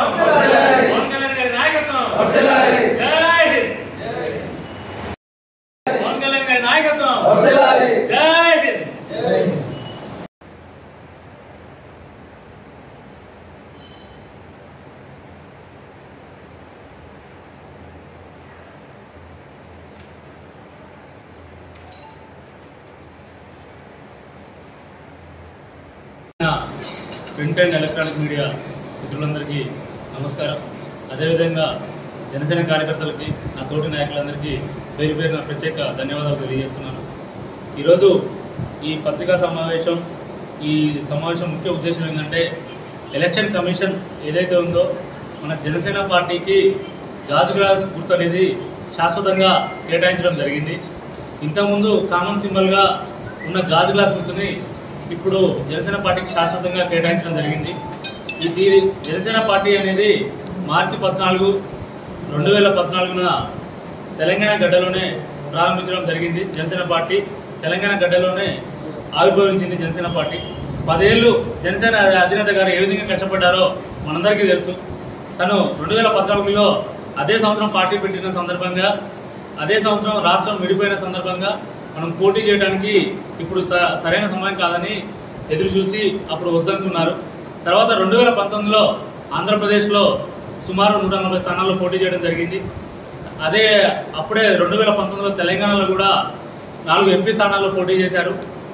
పవన్ కళ్యాణ్ గారి నాయకత్వం జై హింద్. పవన్ కళ్యాణ్ గారి నాయకత్వం జై Hind. Print and electronic media మిత్రులందరికీ నమస్కారం. అదేవిధంగా జనసేన కార్యకర్తలకి, నా తోటి నాయకులందరికీ పేరు పేరున ప్రత్యేక ధన్యవాదాలు తెలియజేస్తున్నాను. ఈరోజు ఈ పత్రికా సమావేశం, ఈ సమావేశం ముఖ్య ఉద్దేశం ఏంటంటే, ఎలక్షన్ కమిషన్ ఏదైతే ఉందో మన జనసేన పార్టీకి గాజు గ్లాస్ గుర్తు అనేది శాశ్వతంగా కేటాయించడం జరిగింది. ఇంతకుముందు కామన్ సింబల్గా ఉన్న గాజు గ్లాస్ గుర్తుని ఇప్పుడు జనసేన పార్టీకి శాశ్వతంగా కేటాయించడం జరిగింది. ఈ జనసేన పార్టీ అనేది మార్చి 14, 2014 తెలంగాణ గడ్డలోనే ప్రారంభించడం జరిగింది. జనసేన పార్టీ తెలంగాణ గడ్డలోనే ఆవిర్భవించింది. జనసేన పార్టీ 10 ఏళ్ళు జనసేన అధినేత గారు ఏ విధంగా కష్టపడ్డారో మనందరికీ తెలుసు. తను 2014లో అదే సంవత్సరం పార్టీ పెట్టిన సందర్భంగా, అదే సంవత్సరం రాష్ట్రం విడిపోయిన సందర్భంగా మనం పోటీ చేయడానికి ఇప్పుడు సరైన సమయం కాదని ఎదురు చూసి అప్పుడు వద్దనుకున్నారు. తర్వాత 2019లో ఆంధ్రప్రదేశ్లో సుమారు 140 స్థానాల్లో పోటీ చేయడం జరిగింది. అప్పుడే 2019లో తెలంగాణలో కూడా 4 ఎంపీ స్థానాల్లో పోటీ చేశారు.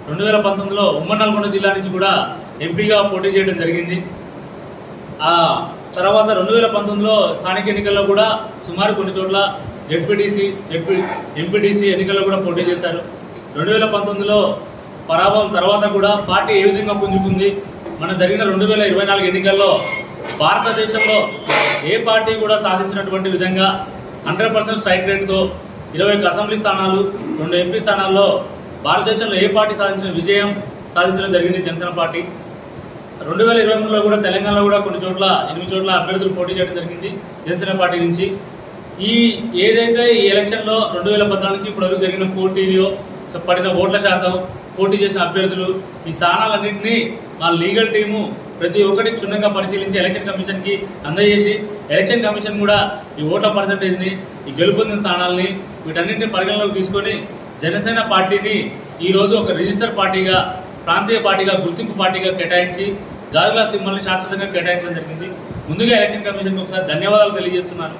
2019లో ఉమ్మడి నల్గొండ జిల్లా నుంచి కూడా ఎంపీగా పోటీ చేయడం జరిగింది. తర్వాత 2019లో స్థానిక ఎన్నికల్లో కూడా సుమారు కొన్ని చోట్ల ఎంపీటీసీ ఎన్నికల్లో కూడా పోటీ చేశారు. 2019లో పరాభవం తర్వాత కూడా పార్టీ ఏ విధంగా పుంజుకుంది, మన జరిగిన 2024 ఎన్నికల్లో భారతదేశంలో ఏ పార్టీ కూడా సాధించినటువంటి విధంగా 100% స్ట్రైక్ రేట్తో 21 అసెంబ్లీ స్థానాలు, 2 ఎంపీ స్థానాల్లో భారతదేశంలో ఏ పార్టీ విజయం సాధించడం జరిగింది జనసేన పార్టీ. 2023లో కూడా తెలంగాణలో కూడా కొన్ని చోట్ల 8 చోట్ల అభ్యర్థులు పోటీ చేయడం జరిగింది జనసేన పార్టీ నుంచి. ఏదైతే ఈ ఎలక్షన్లో 2014 నుంచి ఇప్పటివరకు జరిగిన పోటీలో పడిన ఓట్ల శాతం, పోటీ చేసిన అభ్యర్థులు, ఈ స్థానాలన్నింటినీ మా లీగల్ టీము ప్రతి ఒక్కటి క్షుణ్ణంగా పరిశీలించి ఎలక్షన్ కమిషన్కి అందజేసి, ఎలక్షన్ కమిషన్ కూడా ఈ ఓట్ల పర్సంటేజ్ని, ఈ గెలుపొందిన స్థానాలని వీటన్నింటినీ పరిగణలోకి తీసుకొని జనసేన పార్టీని ఈరోజు ఒక రిజిస్టర్ పార్టీగా, ప్రాంతీయ పార్టీగా, గుర్తింపు పార్టీగా కేటాయించి గాజు గ్లాస్ సింబల్ని శాశ్వతంగా కేటాయించడం జరిగింది. ముందుగా ఎలక్షన్ కమిషన్కి ఒకసారి ధన్యవాదాలు తెలియజేస్తున్నాను.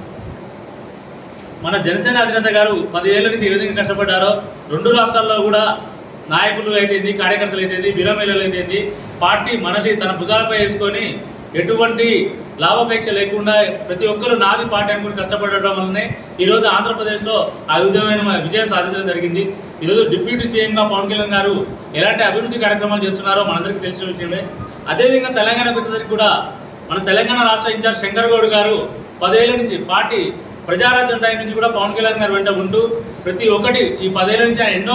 మన జనసేన అధినేత గారు 10 ఏళ్ల నుంచి ఏ విధంగా కష్టపడ్డారో, 2 రాష్ట్రాల్లో కూడా నాయకులు అయితేంది, కార్యకర్తలు అయితేంది, వీరమహిళలు అయితేంది, పార్టీ మనది తన భుజాలపై వేసుకొని ఎటువంటి లాభాపేక్ష లేకుండా ప్రతి ఒక్కరు నాది పార్టీ అనుకుని కష్టపడడం వల్లనే ఈరోజు ఆంధ్రప్రదేశ్లో ఆ విధమైన విజయం సాధించడం జరిగింది. ఈరోజు డిప్యూటీ సీఎంగా పవన్ కళ్యాణ్ గారు ఎలాంటి అభివృద్ధి కార్యక్రమాలు చేస్తున్నారో మనందరికీ తెలిసిన విషయమే. అదేవిధంగా తెలంగాణకు వచ్చేసరికి కూడా మన తెలంగాణ రాష్ట్ర ఇన్ఛార్జ్ శంకర్ గౌడ్ గారు 10 ఏళ్ల నుంచి పార్టీ ప్రజారాజ్యం టైం నుంచి కూడా పవన్ కళ్యాణ్ గారు వెంట ఉంటూ ప్రతి ఒక్కటి ఈ 10 ఏళ్ల నుంచి ఆయన ఎన్నో